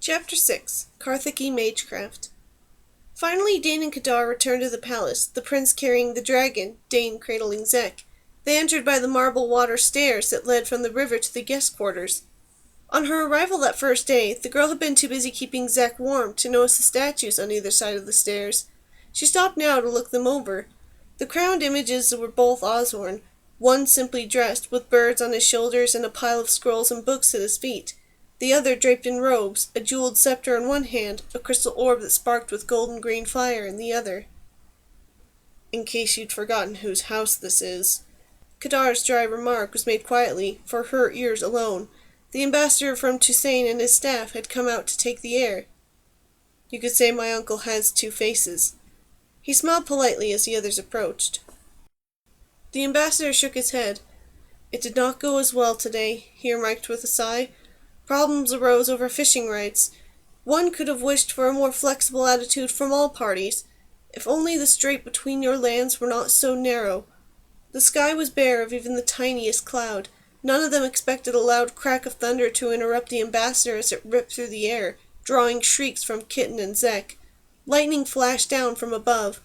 Chapter 6 Carthaki Magecraft. Finally, Dane and Kadar returned to the palace, the prince carrying the dragon, Dane cradling Zek. They entered by the marble water stairs that led from the river to the guest quarters. On her arrival that first day, the girl had been too busy keeping Zek warm to notice the statues on either side of the stairs. She stopped now to look them over. The crowned images were both Osborne, one simply dressed, with birds on his shoulders and a pile of scrolls and books at his feet. The other draped in robes, a jeweled scepter in one hand, a crystal orb that sparked with golden green fire in the other. In case you'd forgotten whose house this is. Kadar's dry remark was made quietly, for her ears alone. The ambassador from Toussaint and his staff had come out to take the air. You could say my uncle has two faces. He smiled politely as the others approached. The ambassador shook his head. It did not go as well today, he remarked with a sigh. Problems arose over fishing rights. One could have wished for a more flexible attitude from all parties. If only the strait between your lands were not so narrow. The sky was bare of even the tiniest cloud. None of them expected a loud crack of thunder to interrupt the ambassador as it ripped through the air, drawing shrieks from Kitten and Zek. Lightning flashed down from above.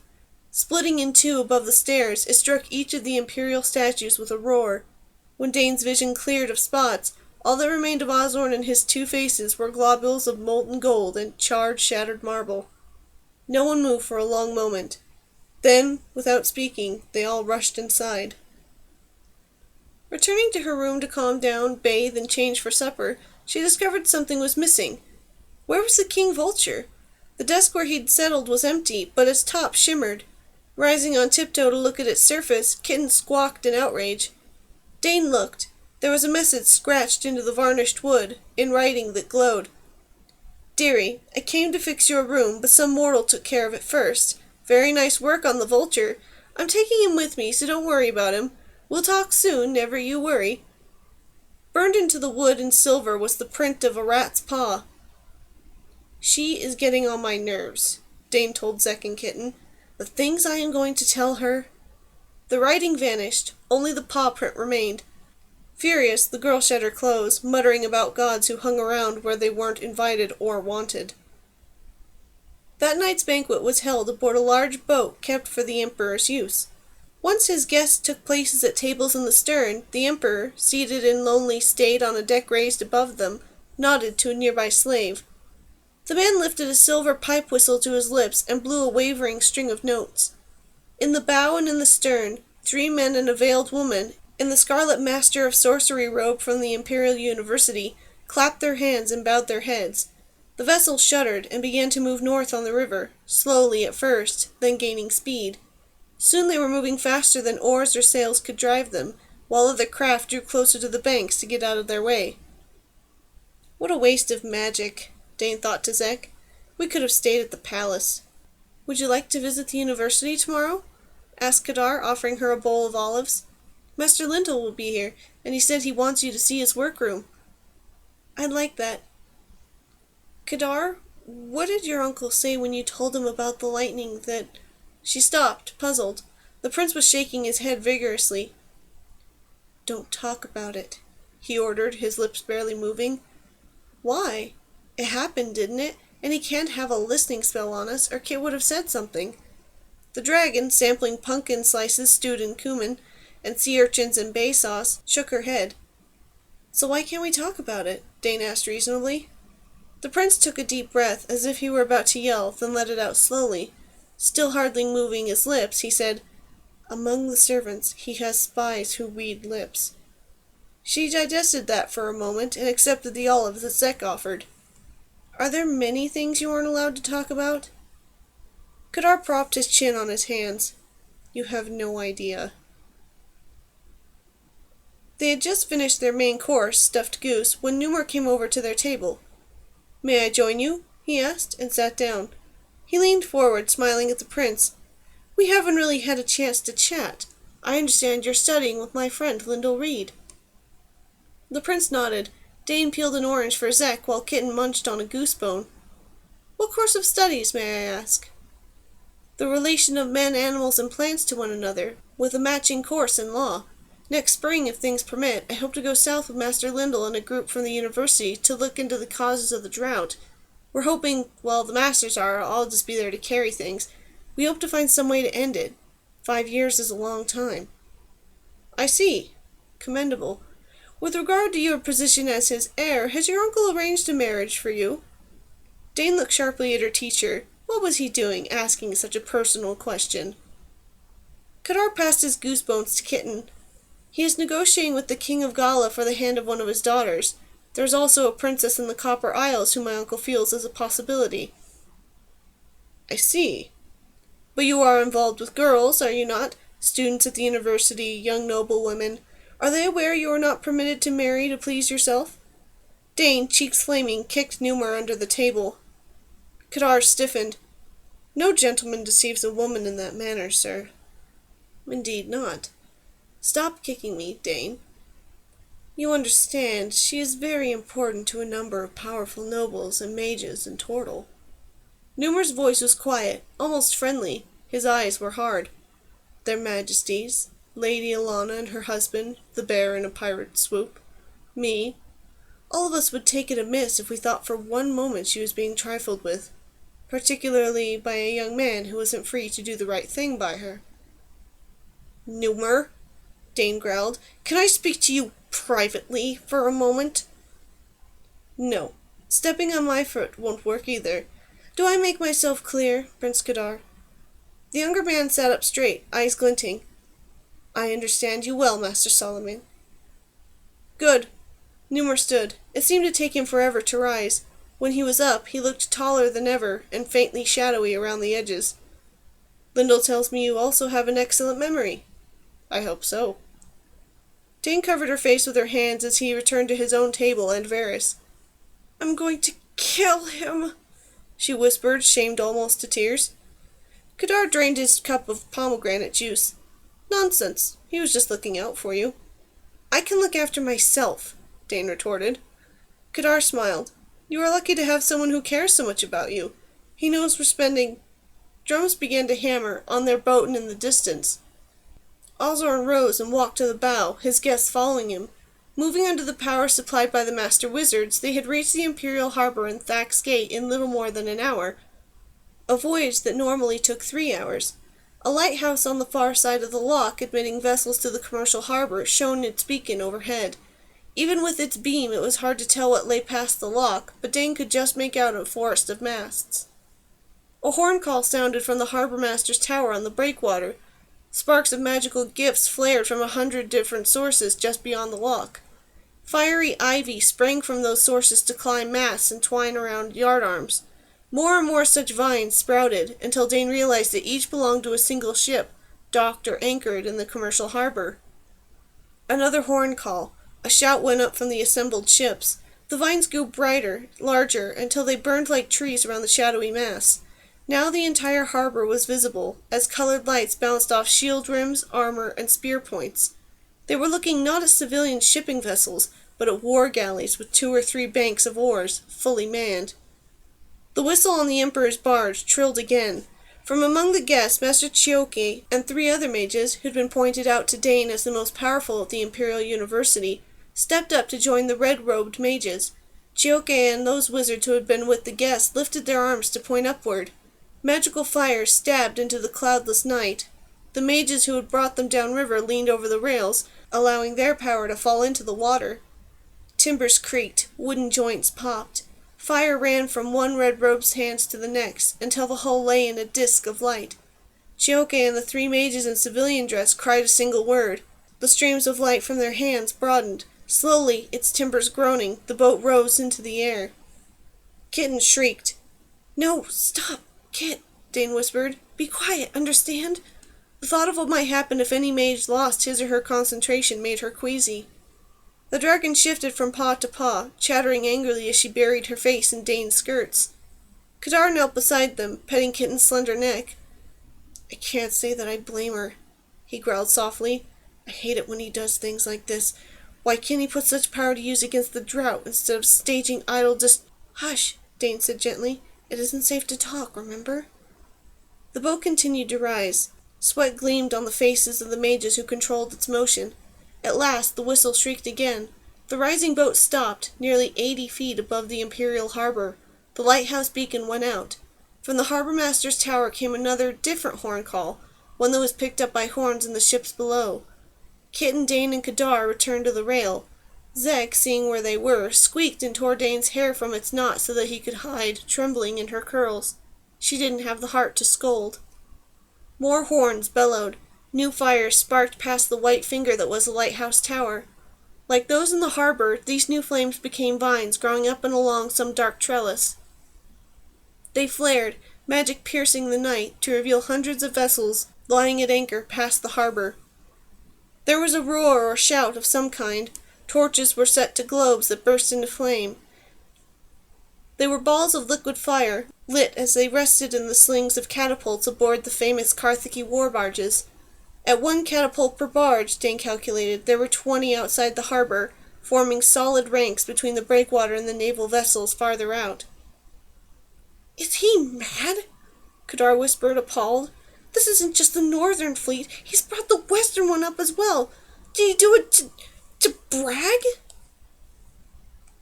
Splitting in two above the stairs, it struck each of the imperial statues with a roar. When Dane's vision cleared of spots, all that remained of Osborne and his two faces were globules of molten gold and charred, shattered marble. No one moved for a long moment. Then, without speaking, they all rushed inside. Returning to her room to calm down, bathe, and change for supper, she discovered something was missing. Where was the king vulture? The desk where he'd settled was empty, but its top shimmered. Rising on tiptoe to look at its surface, Kitten squawked in outrage. Dane looked. There was a message scratched into the varnished wood, in writing that glowed. Dearie, I came to fix your room, but some mortal took care of it first. Very nice work on the vulture. I'm taking him with me, so don't worry about him. We'll talk soon, never you worry. Burned into the wood and silver was the print of a rat's paw. She is getting on my nerves, Dane told Zek and Kitten. The things I am going to tell her. The writing vanished, only the paw print remained. Furious, the girl shed her clothes, muttering about gods who hung around where they weren't invited or wanted. That night's banquet was held aboard a large boat kept for the emperor's use. Once his guests took places at tables in the stern, the emperor, seated in lonely state on a deck raised above them, nodded to a nearby slave. The man lifted a silver pipe whistle to his lips and blew a wavering string of notes. In the bow and in the stern, 3 men and a veiled woman, in the scarlet master of sorcery robe from the Imperial University, clapped their hands and bowed their heads. The vessel shuddered and began to move north on the river, slowly at first, then gaining speed. Soon they were moving faster than oars or sails could drive them, while other craft drew closer to the banks to get out of their way. What a waste of magic, Dane thought to Zek. We could have stayed at the palace. Would you like to visit the university tomorrow? Asked Kadar, offering her a bowl of olives. Master Lindell will be here, and he said he wants you to see his workroom. I'd like that. Kadar, what did your uncle say when you told him about the lightning that... She stopped, puzzled. The prince was shaking his head vigorously. Don't talk about it, he ordered, his lips barely moving. Why? It happened, didn't it? And he can't have a listening spell on us, or Kit would have said something. The dragon, sampling pumpkin slices stewed in cumin, and sea urchins and bay sauce, shook her head. So why can't we talk about it? Dane asked reasonably. The prince took a deep breath, as if he were about to yell, then let it out slowly. Still hardly moving his lips, he said, Among the servants, he has spies who read lips. She digested that for a moment, and accepted the olives that Zek offered. Are there many things you aren't allowed to talk about? Kadar propped his chin on his hands. You have no idea. They had just finished their main course, stuffed goose, when Numer came over to their table. May I join you? He asked, and sat down. He leaned forward, smiling at the prince. We haven't really had a chance to chat. I understand you're studying with my friend Lindell Reed. The prince nodded. Dane peeled an orange for Zek while Kitten munched on a goose bone. What course of studies, may I ask? The relation of men, animals, and plants to one another, with a matching course in law. Next spring, if things permit, I hope to go south with Master Lindell and a group from the university to look into the causes of the drought. We're hoping, well, the masters are, I'll just be there to carry things. We hope to find some way to end it. 5 years is a long time." "I see. Commendable. With regard to your position as his heir, has your uncle arranged a marriage for you?" Dane looked sharply at her teacher. What was he doing, asking such a personal question? Kadar passed his goosebones to Kitten. "He is negotiating with the King of Gala for the hand of one of his daughters. There is also a princess in the Copper Isles whom my uncle feels is a possibility." "I see. But you are involved with girls, are you not? Students at the university, young noblewomen. Are they aware you are not permitted to marry to please yourself?" Dane, cheeks flaming, kicked Numer under the table. Kadar stiffened. "No gentleman deceives a woman in that manner, sir." "Indeed not. Stop kicking me, Dane. You understand, she is very important to a number of powerful nobles and mages in Tortle." Numer's voice was quiet, almost friendly. His eyes were hard. "Their Majesties, Lady Alana and her husband, the bear in a pirate swoop, me. All of us would take it amiss if we thought for one moment she was being trifled with, particularly by a young man who wasn't free to do the right thing by her." "Numer," Dane growled, "can I speak to you privately for a moment?" "No. Stepping on my foot won't work either. Do I make myself clear, Prince Kadar?" The younger man sat up straight, eyes glinting. "I understand you well, Master Solomon." "Good." Numer stood. It seemed to take him forever to rise. When he was up, he looked taller than ever, and faintly shadowy around the edges. "Lyndall tells me you also have an excellent memory." "I hope so." Dane covered her face with her hands as he returned to his own table and Varys. "I'm going to kill him," she whispered, shamed almost to tears. Kadar drained his cup of pomegranate juice. "Nonsense. He was just looking out for you." "I can look after myself," Dane retorted. Kadar smiled. "You are lucky to have someone who cares so much about you. He knows we're spending—" Drums began to hammer on their boat and in the distance. Alzorn rose and walked to the bow, his guests following him. Moving under the power supplied by the Master Wizards, they had reached the Imperial Harbor and Thack's Gate in little more than an hour, a voyage that normally took 3 hours. A lighthouse on the far side of the loch, admitting vessels to the commercial harbor, shone its beacon overhead. Even with its beam, it was hard to tell what lay past the loch, but Dane could just make out a forest of masts. A horn call sounded from the harbor master's tower on the breakwater. Sparks of magical gifts flared from 100 different sources just beyond the loch. Fiery ivy sprang from those sources to climb masts and twine around yardarms. More and more such vines sprouted, until Dane realized that each belonged to a single ship, docked or anchored in the commercial harbor. Another horn call. A shout went up from the assembled ships. The vines grew brighter, larger, until they burned like trees around the shadowy mass. Now the entire harbor was visible, as colored lights bounced off shield rims, armor, and spear points. They were looking not at civilian shipping vessels, but at war galleys with 2 or 3 banks of oars, fully manned. The whistle on the Emperor's barge trilled again. From among the guests, Master Chioke and 3 other mages, who'd been pointed out to Dane as the most powerful at the Imperial University, stepped up to join the red-robed mages. Chioke and those wizards who had been with the guests lifted their arms to point upward. Magical fires stabbed into the cloudless night. The mages who had brought them downriver leaned over the rails, allowing their power to fall into the water. Timbers creaked, wooden joints popped. Fire ran from one red-robe's hands to the next, until the whole lay in a disk of light. Chioke and the 3 mages in civilian dress cried a single word. The streams of light from their hands broadened. Slowly, its timbers groaning, the boat rose into the air. Kitten shrieked. "No, stop, Kit," Dane whispered. "Be quiet, understand?" The thought of what might happen if any mage lost his or her concentration made her queasy. The dragon shifted from paw to paw, chattering angrily as she buried her face in Dane's skirts. Kadar knelt beside them, petting Kitten's slender neck. "I can't say that I blame her," he growled softly. "I hate it when he does things like this. Why can't he put such power to use against the drought instead of staging idle Hush," Dane said gently. "It isn't safe to talk, remember?" The boat continued to rise. Sweat gleamed on the faces of the mages who controlled its motion. At last, the whistle shrieked again. The rising boat stopped, nearly 80 feet above the Imperial Harbor. The lighthouse beacon went out. From the harbormaster's tower came another, different horn call, one that was picked up by horns in the ships below. Kit and Dane and Kadar returned to the rail. Zek, seeing where they were, squeaked and tore Dane's hair from its knot so that he could hide, trembling in her curls. She didn't have the heart to scold. More horns bellowed. New fires sparked past the white finger that was the lighthouse tower. Like those in the harbor, these new flames became vines growing up and along some dark trellis. They flared, magic piercing the night, to reveal hundreds of vessels lying at anchor past the harbor. There was a roar or shout of some kind. Torches were set to globes that burst into flame. They were balls of liquid fire, lit as they rested in the slings of catapults aboard the famous Carthaki war barges. At one catapult per barge, Dane calculated, there were 20 outside the harbor, forming solid ranks between the breakwater and the naval vessels farther out. "Is he mad?" Kadar whispered, appalled. "This isn't just the northern fleet. He's brought the western one up as well. Did he do it to brag?"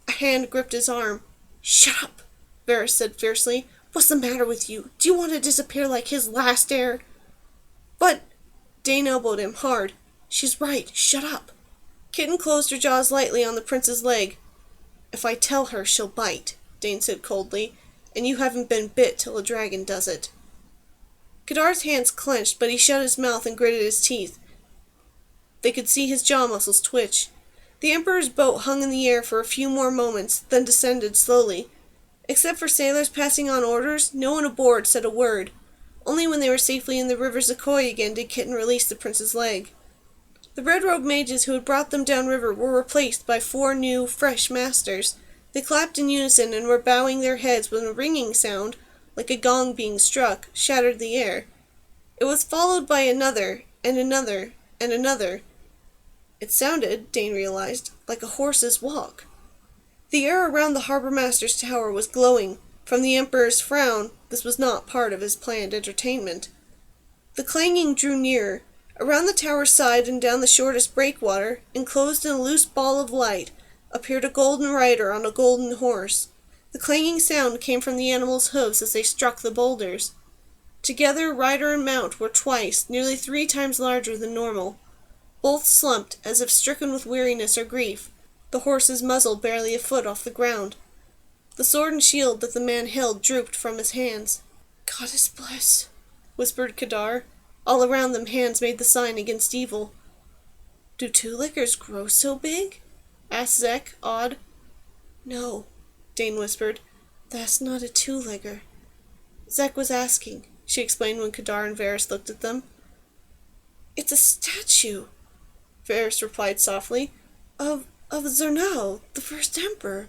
A hand gripped his arm. "Shut up," Varys said fiercely. "What's the matter with you? Do you want to disappear like his last heir?" "But—" Dane elbowed him hard. "She's right. Shut up." Kitten closed her jaws lightly on the prince's leg. "If I tell her, she'll bite," Dane said coldly, "and you haven't been bit till a dragon does it." Kadar's hands clenched, but he shut his mouth and gritted his teeth. They could see his jaw muscles twitch. The Emperor's boat hung in the air for a few more moments, then descended slowly. Except for sailors passing on orders, no one aboard said a word. Only when they were safely in the river Zakoi again did Kitten release the prince's leg. The red-robed mages who had brought them downriver were replaced by 4 new, fresh masters. They clapped in unison and were bowing their heads when a ringing sound, like a gong being struck, shattered the air. It was followed by another, and another, and another. It sounded, Dane realized, like a horse's walk. The air around the harbormaster's tower was glowing. From the Emperor's frown, this was not part of his planned entertainment. The clanging drew nearer. Around the tower's side and down the shortest breakwater, enclosed in a loose ball of light, appeared a golden rider on a golden horse. The clanging sound came from the animal's hooves as they struck the boulders. Together, rider and mount were twice, nearly 3 times larger than normal. Both slumped, as if stricken with weariness or grief, the horse's muzzle barely a foot off the ground. The sword and shield that the man held drooped from his hands. "Goddess bless," whispered Kadar. All around them hands made the sign against evil. "Do 2-leggers grow so big?" asked Zek, awed. "No," Dane whispered. "That's not a 2-legger." Zek was asking, she explained when Kadar and Varys looked at them. "It's a statue," Varys replied softly, of Zernal, the first emperor.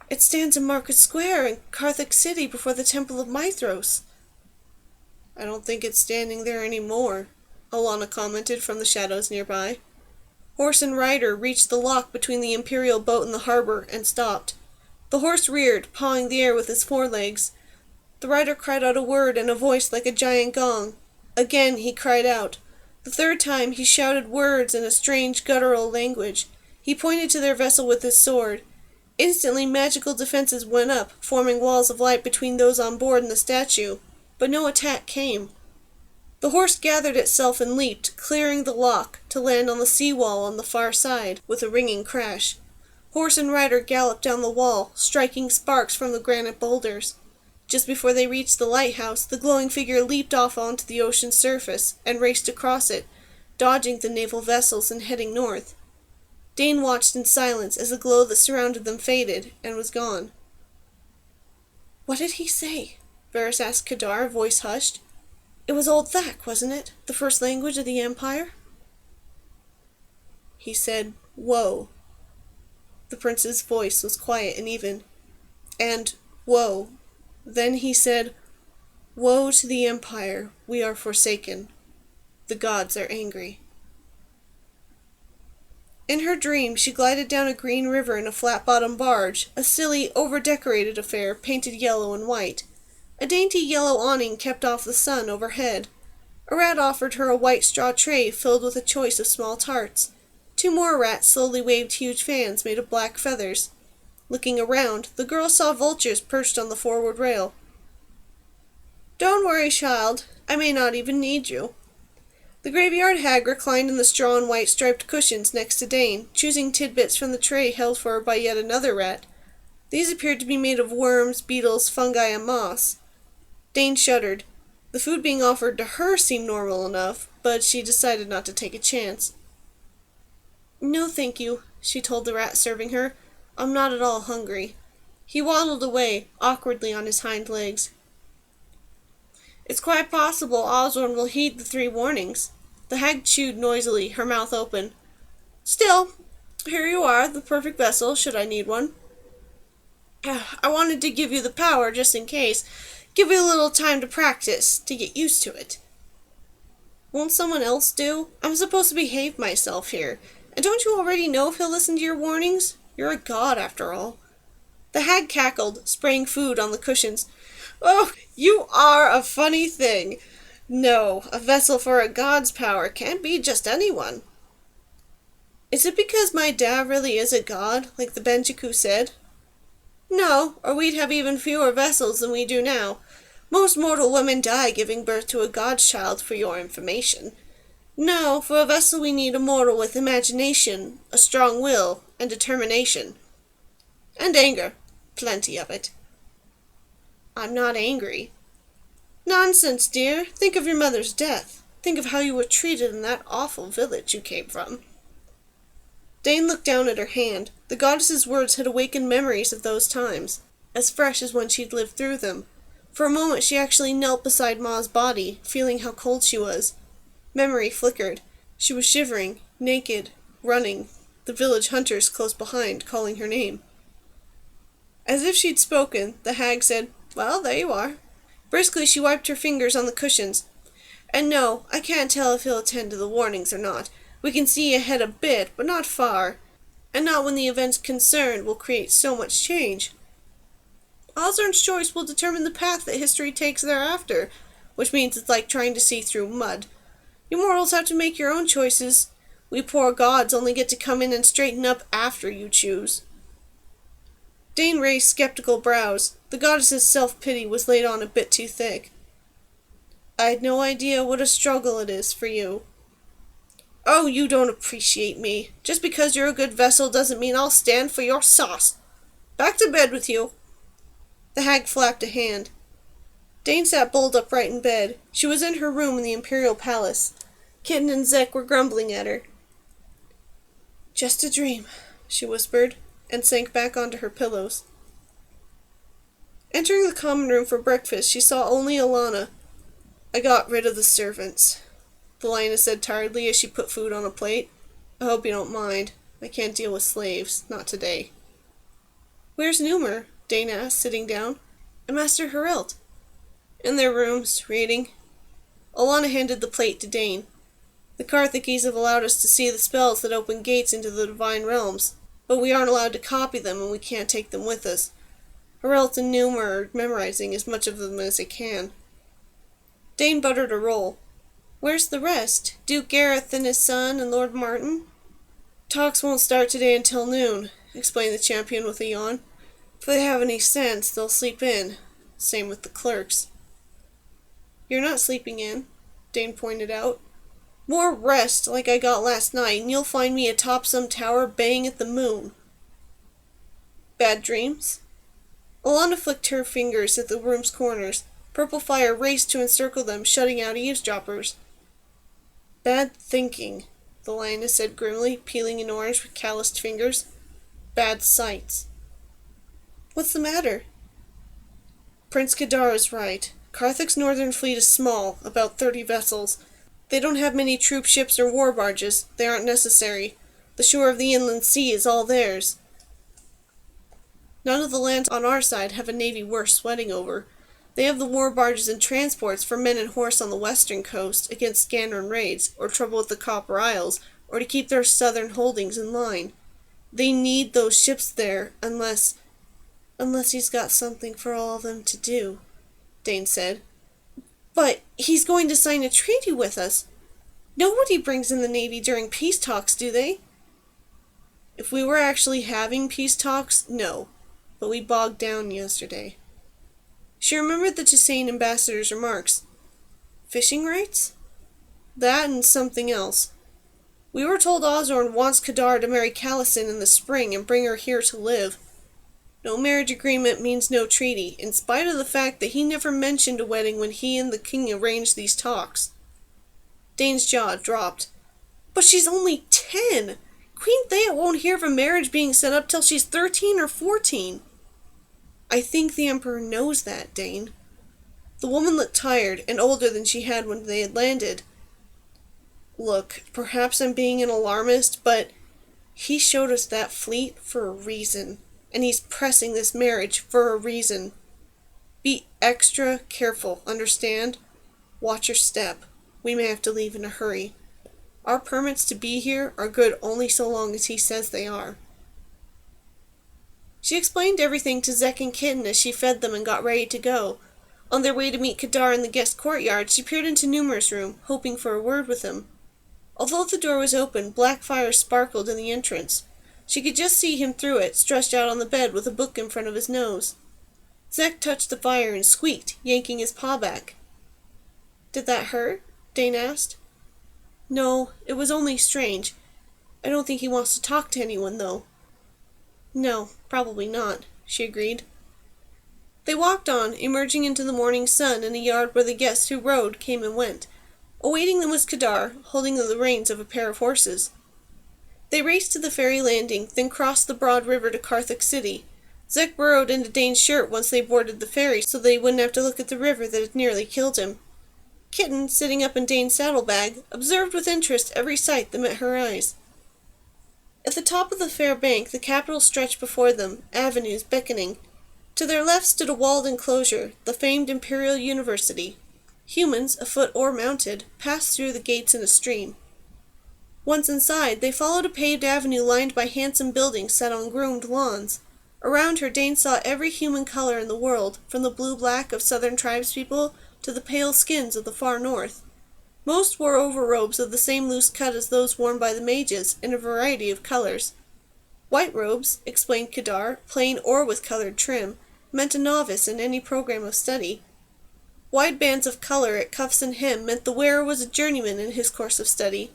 It stands in Market Square in Carthak City before the Temple of Mithros." "I don't think it's standing there anymore," Alana commented from the shadows nearby. Horse and rider reached the lock between the Imperial boat and the harbor and stopped. The horse reared, pawing the air with his forelegs. The rider cried out a word in a voice like a giant gong. Again he cried out. The 3rd time he shouted words in a strange guttural language. He pointed to their vessel with his sword. Instantly magical defenses went up, forming walls of light between those on board and the statue, but no attack came. The horse gathered itself and leaped, clearing the lock, to land on the seawall on the far side, with a ringing crash. Horse and rider galloped down the wall, striking sparks from the granite boulders. Just before they reached the lighthouse, the glowing figure leaped off onto the ocean's surface and raced across it, dodging the naval vessels and heading north. Dane watched in silence as the glow that surrounded them faded and was gone. "What did he say?" Varys asked Kadar, voice hushed. "It was Old Thak, wasn't it? The first language of the Empire?" "He said, 'Woe.'" The prince's voice was quiet and even. "And, 'Woe.' Then he said, 'Woe to the Empire, we are forsaken. The gods are angry.'" In her dream, she glided down a green river in a flat-bottomed barge, a silly, over-decorated affair painted yellow and white. A dainty yellow awning kept off the sun overhead. A rat offered her a white straw tray filled with a choice of small tarts. 2 more rats slowly waved huge fans made of black feathers. Looking around, the girl saw vultures perched on the forward rail. "Don't worry, child. I may not even need you." The graveyard hag reclined in the straw and white striped cushions next to Dane, choosing tidbits from the tray held for her by yet another rat. These appeared to be made of worms, beetles, fungi, and moss. Dane shuddered. The food being offered to her seemed normal enough, but she decided not to take a chance. "No, thank you," she told the rat serving her. "I'm not at all hungry." He waddled away, awkwardly on his hind legs. "It's quite possible Osborne will heed the 3 warnings." The hag chewed noisily, her mouth open. "Still, here you are, the perfect vessel, should I need one. I wanted to give you the power, just in case. Give you a little time to practice, to get used to it." "Won't someone else do? I'm supposed to behave myself here. And don't you already know if he'll listen to your warnings? You're a god, after all." The hag cackled, spraying food on the cushions. "Oh, you are a funny thing. No, a vessel for a god's power can't be just anyone." "Is it because my dad really is a god, like the Benjiku said?" "No, or we'd have even fewer vessels than we do now. Most mortal women die giving birth to a god's child, for your information. No, for a vessel we need a mortal with imagination, a strong will, and determination. And anger. Plenty of it." "I'm not angry." "Nonsense, dear. Think of your mother's death. Think of how you were treated in that awful village you came from." Dane looked down at her hand. The goddess's words had awakened memories of those times, as fresh as when she'd lived through them. For a moment she actually knelt beside Ma's body, feeling how cold she was. Memory flickered. She was shivering, naked, running, the village hunters close behind, calling her name. As if she'd spoken, the hag said, "Well, there you are." Briskly she wiped her fingers on the cushions. "And no, I can't tell if he'll attend to the warnings or not. We can see ahead a bit, but not far. And not when the events concerned will create so much change. Osborne's choice will determine the path that history takes thereafter, which means it's like trying to see through mud. You mortals have to make your own choices. We poor gods only get to come in and straighten up after you choose." Dane raised skeptical brows. The goddess's self-pity was laid on a bit too thick. "I'd no idea what a struggle it is for you." "Oh, you don't appreciate me. Just because you're a good vessel doesn't mean I'll stand for your sauce. Back to bed with you." The hag flapped a hand. Dane sat bolt upright in bed. She was in her room in the Imperial Palace. Kitten and Zek were grumbling at her. "Just a dream," she whispered, and sank back onto her pillows. Entering the common room for breakfast, she saw only Alana. "I got rid of the servants," the lioness said tiredly as she put food on a plate. "I hope you don't mind. I can't deal with slaves, not today." "Where's Numer?" Dane asked, sitting down. "And Master Herelt?" "In their rooms, reading." Alana handed the plate to Dane. "The Carthakis have allowed us to see the spells that open gates into the divine realms, but we aren't allowed to copy them and we can't take them with us. Herelt and Numer are memorizing as much of them as they can." Dane buttered a roll. "Where's the rest? Duke Gareth and his son and Lord Martin?" "Talks won't start today until noon," explained the champion with a yawn. "If they have any sense, they'll sleep in. Same with the clerks." "You're not sleeping in," Dane pointed out. "More rest like I got last night, and you'll find me atop some tower baying at the moon." "Bad dreams?" Alana flicked her fingers at the room's corners. Purple fire raced to encircle them, shutting out eavesdroppers. "Bad thinking," the lioness said grimly, peeling an orange with calloused fingers. "Bad sights." "What's the matter?" "Prince Kadar is right. Carthak's northern fleet is small, about 30 vessels. They don't have many troop ships or war barges. They aren't necessary. The shore of the inland sea is all theirs. None of the lands on our side have a navy worth sweating over. They have the war barges and transports for men and horse on the western coast against Scanran raids, or trouble with the Copper Isles, or to keep their southern holdings in line. They need those ships there, unless he's got something for all of them to do," Dane said. "But he's going to sign a treaty with us. Nobody brings in the navy during peace talks, do they?" "If we were actually having peace talks, no. but we bogged down yesterday. She remembered the Tisane ambassador's remarks. Fishing rights? That and something else. We were told Ozorn wants Kadar to marry Callison in the spring and bring her here to live. No marriage agreement means no treaty, in spite of the fact that he never mentioned a wedding when he and the king arranged these talks. Dane's jaw dropped. But she's only 10! Queen Thea won't hear of a marriage being set up till she's 13 or 14. I think the Emperor knows that, Dane. The woman looked tired and older than she had when they had landed. Look, perhaps I'm being an alarmist, but he showed us that fleet for a reason, and he's pressing this marriage for a reason. Be extra careful, understand? Watch your step. We may have to leave in a hurry. Our permits to be here are good only so long as he says they are. She explained everything to Zek and Kitten as she fed them and got ready to go. On their way to meet Kadar in the guest courtyard, she peered into Numerous' room, hoping for a word with him. Although the door was open, black fire sparkled in the entrance. She could just see him through it, stretched out on the bed with a book in front of his nose. Zek touched the fire and squeaked, yanking his paw back. Did that hurt? Dane asked. No, it was only strange. I don't think he wants to talk to anyone, though. No, probably not, she agreed. They walked on, emerging into the morning sun in a yard where the guests who rode came and went. Awaiting them was Kadar, holding the reins of a pair of horses. They raced to the ferry landing, then crossed the broad river to Carthaki City. Zek burrowed into Dane's shirt once they boarded the ferry so they wouldn't have to look at the river that had nearly killed him. Kitten, sitting up in Dane's saddlebag, observed with interest every sight that met her eyes. At the top of the fair bank, the capital stretched before them, avenues beckoning. To their left stood a walled enclosure, the famed Imperial University. Humans, afoot or mounted, passed through the gates in a stream. Once inside, they followed a paved avenue lined by handsome buildings set on groomed lawns. Around her, Dane saw every human color in the world, from the blue-black of southern tribespeople to the pale skins of the far north. Most wore overrobes of the same loose cut as those worn by the mages, in a variety of colors. White robes, explained Kadar, plain or with colored trim, meant a novice in any program of study. Wide bands of color at cuffs and hem meant the wearer was a journeyman in his course of study.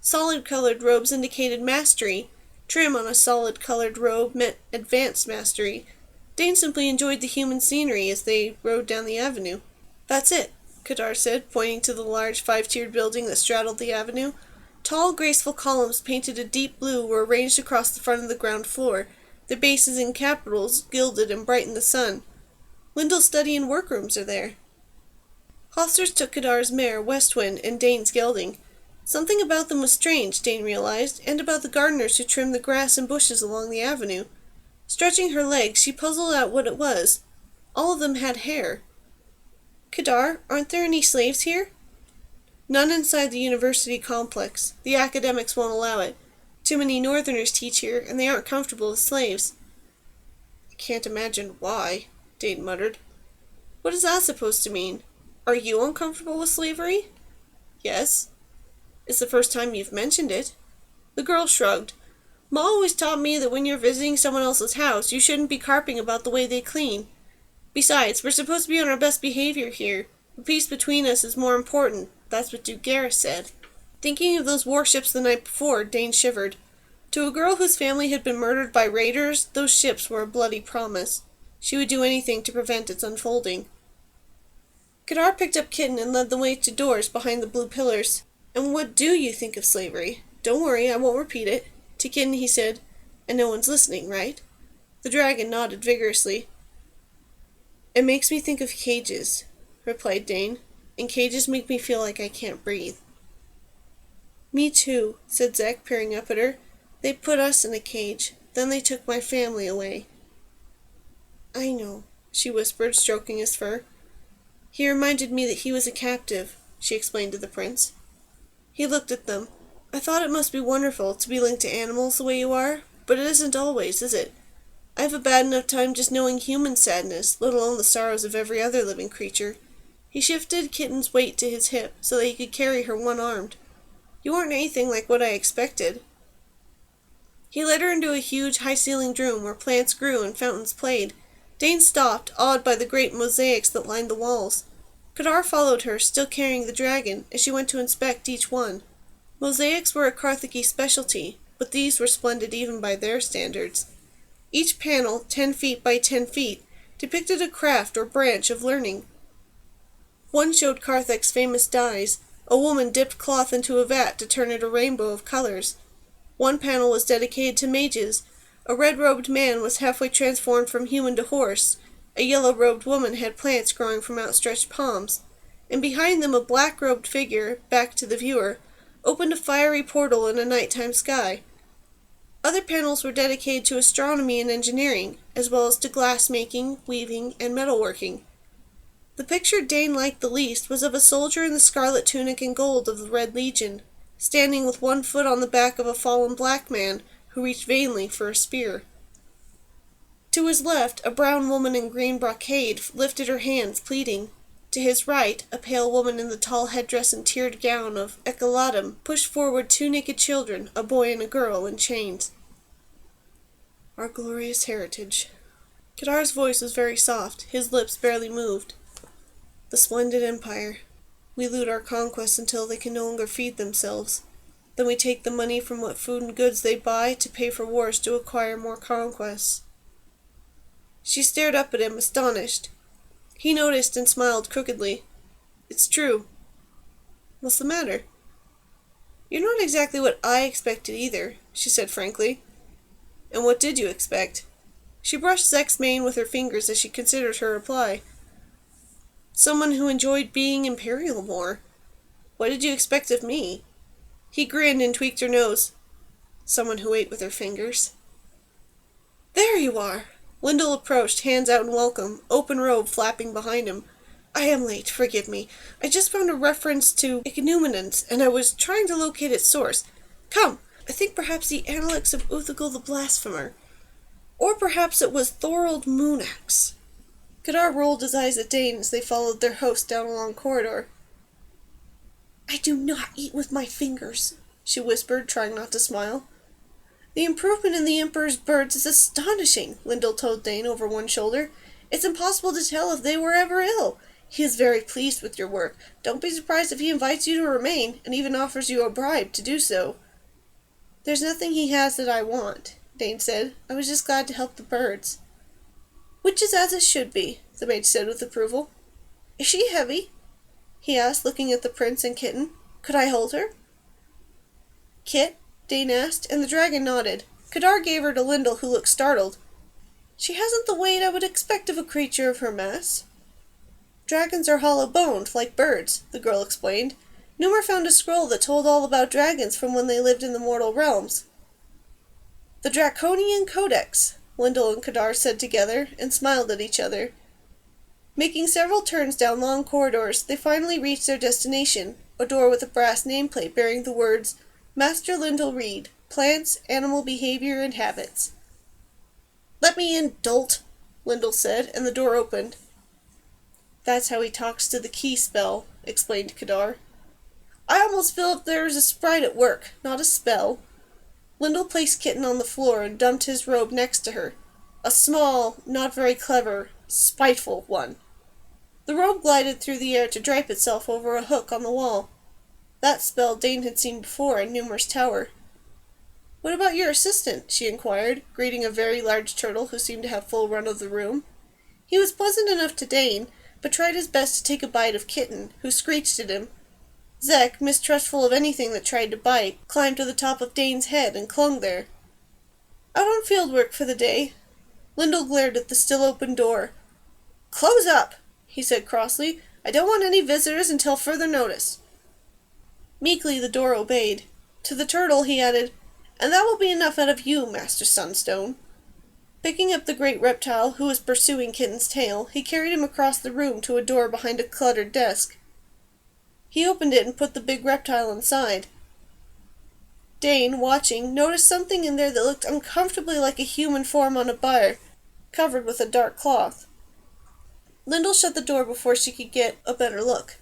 Solid-colored robes indicated mastery. Trim on a solid-colored robe meant advanced mastery. Dane simply enjoyed the human scenery as they rode down the avenue. That's it, Kadar said, pointing to the large five-tiered building that straddled the avenue. Tall, graceful columns painted a deep blue were arranged across the front of the ground floor, their bases and capitals gilded and bright in the sun. Lyndall's study and workrooms are there. Hosters took Kadar's mare, Westwind, and Dane's gelding. Something about them was strange, Dane realized, and about the gardeners who trimmed the grass and bushes along the avenue. Stretching her legs, she puzzled out what it was. All of them had hair. Kadar, aren't there any slaves here? None inside the university complex. The academics won't allow it. Too many northerners teach here, and they aren't comfortable with slaves. I can't imagine why, Dane muttered. What is that supposed to mean? Are you uncomfortable with slavery? Yes. It's the first time you've mentioned it. The girl shrugged. Ma always taught me that when you're visiting someone else's house, you shouldn't be carping about the way they clean. Besides, we're supposed to be on our best behavior here. The peace between us is more important. That's what Duke Garrus said. Thinking of those warships the night before, Dane shivered. To a girl whose family had been murdered by raiders, those ships were a bloody promise. She would do anything to prevent its unfolding. Kadar picked up Kitten and led the way to doors behind the blue pillars. And what do you think of slavery? Don't worry, I won't repeat it. To Kitten he said, and no one's listening, right? The dragon nodded vigorously. It makes me think of cages, replied Dane, and cages make me feel like I can't breathe. Me too, said Zek, peering up at her. They put us in a cage, then they took my family away. I know, she whispered, stroking his fur. He reminded me that he was a captive, she explained to the prince. He looked at them. I thought it must be wonderful to be linked to animals the way you are, but it isn't always, is it? I have a bad enough time just knowing human sadness, let alone the sorrows of every other living creature. He shifted Kitten's weight to his hip so that he could carry her one-armed. You aren't anything like what I expected. He led her into a huge, high-ceilinged room where plants grew and fountains played. Dane stopped, awed by the great mosaics that lined the walls. Kadar followed her, still carrying the dragon, as she went to inspect each one. Mosaics were a Carthaki specialty, but these were splendid even by their standards. Each panel, 10 feet by 10 feet, depicted a craft or branch of learning. One showed Carthak's famous dyes. A woman dipped cloth into a vat to turn it a rainbow of colors. One panel was dedicated to mages. A red-robed man was halfway transformed from human to horse. A yellow-robed woman had plants growing from outstretched palms. And behind them a black-robed figure, back to the viewer, opened a fiery portal in a nighttime sky. Other panels were dedicated to astronomy and engineering, as well as to glass-making, weaving, and metalworking. The picture Dane liked the least was of a soldier in the scarlet tunic and gold of the Red Legion, standing with one foot on the back of a fallen black man who reached vainly for a spear. To his left, a brown woman in green brocade lifted her hands, pleading. To his right, a pale woman in the tall headdress and tiered gown of eculatum pushed forward two naked children, a boy and a girl, in chains. Our glorious heritage. Kadar's voice was very soft, his lips barely moved. The splendid empire. We loot our conquests until they can no longer feed themselves. Then we take the money from what food and goods they buy to pay for wars to acquire more conquests. She stared up at him, astonished. He noticed and smiled crookedly. It's true. What's the matter? You're not exactly what I expected either, she said frankly. And what did you expect? She brushed Zek's mane with her fingers as she considered her reply. Someone who enjoyed being imperial more. What did you expect of me? He grinned and tweaked her nose. Someone who ate with her fingers. There you are! Lyndall approached, hands out in welcome, open robe flapping behind him. I am late, forgive me. I just found a reference to ignominance, and I was trying to locate its source. Come, I think perhaps the Analects of Uthagil the Blasphemer. Or perhaps it was Thorold Moonax. Kadar rolled his eyes at Dane as they followed their host down a long corridor. I do not eat with my fingers, she whispered, trying not to smile. The improvement in the Emperor's birds is astonishing, Lyndall told Dane over one shoulder. It's impossible to tell if they were ever ill. He is very pleased with your work. Don't be surprised if he invites you to remain, and even offers you a bribe to do so. There's nothing he has that I want, Dane said. I was just glad to help the birds. Which is as it should be, the mage said with approval. Is she heavy? He asked, looking at the prince and kitten. Could I hold her? Kit? Dane asked, and the dragon nodded. Kadar gave her to Lyndall, who looked startled. She hasn't the weight I would expect of a creature of her mass. Dragons are hollow-boned, like birds, the girl explained. Numer found a scroll that told all about dragons from when they lived in the mortal realms. The Draconian Codex, Lyndall and Kadar said together, and smiled at each other. Making several turns down long corridors, they finally reached their destination, a door with a brass nameplate bearing the words, Master Lyndall Reed, Plants, Animal Behavior, and Habits. Let me in, dolt, Lyndall said, and the door opened. That's how he talks to the key spell, explained Kadar. I almost feel if there was a sprite at work, not a spell. Lyndall placed Kitten on the floor and dumped his robe next to her. A small, not very clever, spiteful one. The robe glided through the air to drape itself over a hook on the wall. That spell Dane had seen before in Numer's tower. What about your assistant? She inquired, greeting a very large turtle who seemed to have full run of the room. He was pleasant enough to Dane, but tried his best to take a bite of Kitten, who screeched at him. Zek, mistrustful of anything that tried to bite, climbed to the top of Dane's head and clung there. Out on field work for the day. Lyndall glared at the still open door. Close up, he said crossly. I don't want any visitors until further notice. Meekly the door obeyed. To the turtle he added, And that will be enough out of you, Master Sunstone. Picking up the great reptile, who was pursuing Kitten's tail, he carried him across the room to a door behind a cluttered desk. He opened it and put the big reptile inside. Dane, watching, noticed something in there that looked uncomfortably like a human form on a bier, covered with a dark cloth. Lyndall shut the door before she could get a better look.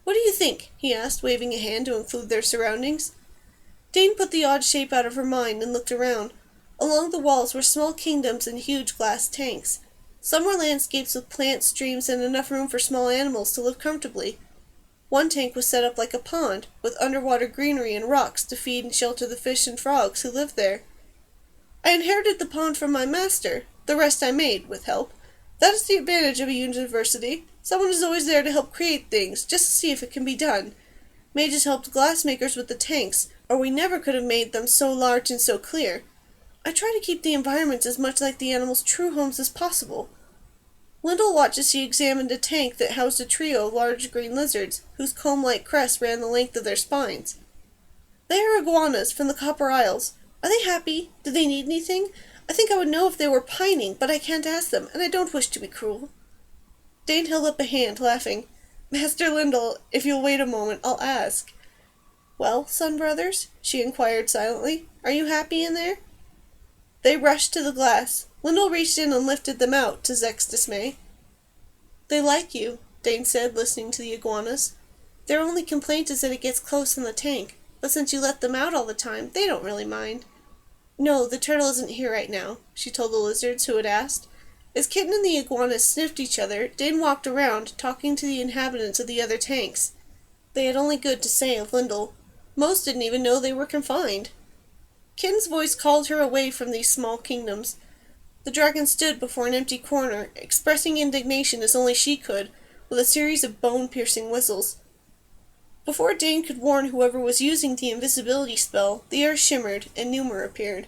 What do you think? He asked, waving a hand to include their surroundings. Dane put the odd shape out of her mind and looked around. Along the walls were small kingdoms and huge glass tanks. Some were landscapes with plants, streams, and enough room for small animals to live comfortably. One tank was set up like a pond, with underwater greenery and rocks to feed and shelter the fish and frogs who lived there. I inherited the pond from my master. The rest I made, with help. That is the advantage of a university. Someone is always there to help create things, just to see if it can be done. Mages helped glassmakers with the tanks, or we never could have made them so large and so clear. I try to keep the environments as much like the animals' true homes as possible. Lyndall watched as she examined a tank that housed a trio of large green lizards, whose comb-like crests ran the length of their spines. They are iguanas from the Copper Isles. Are they happy? Do they need anything? I think I would know if they were pining, but I can't ask them, and I don't wish to be cruel. Dane held up a hand, laughing. Master Lyndall, if you'll wait a moment, I'll ask. Well, son brothers? She inquired silently. Are you happy in there? They rushed to the glass. Lyndall reached in and lifted them out, to Zek's dismay. They like you, Dane said, listening to the iguanas. Their only complaint is that it gets close in the tank, but since you let them out all the time, they don't really mind. No, the turtle isn't here right now, she told the lizards who had asked. As Kitten and the iguanas sniffed each other, Dane walked around, talking to the inhabitants of the other tanks. They had only good to say of Lyndall. Most didn't even know they were confined. Kitten's voice called her away from these small kingdoms. The dragon stood before an empty corner, expressing indignation as only she could, with a series of bone-piercing whistles. Before Dane could warn whoever was using the invisibility spell, the air shimmered, and Numer appeared.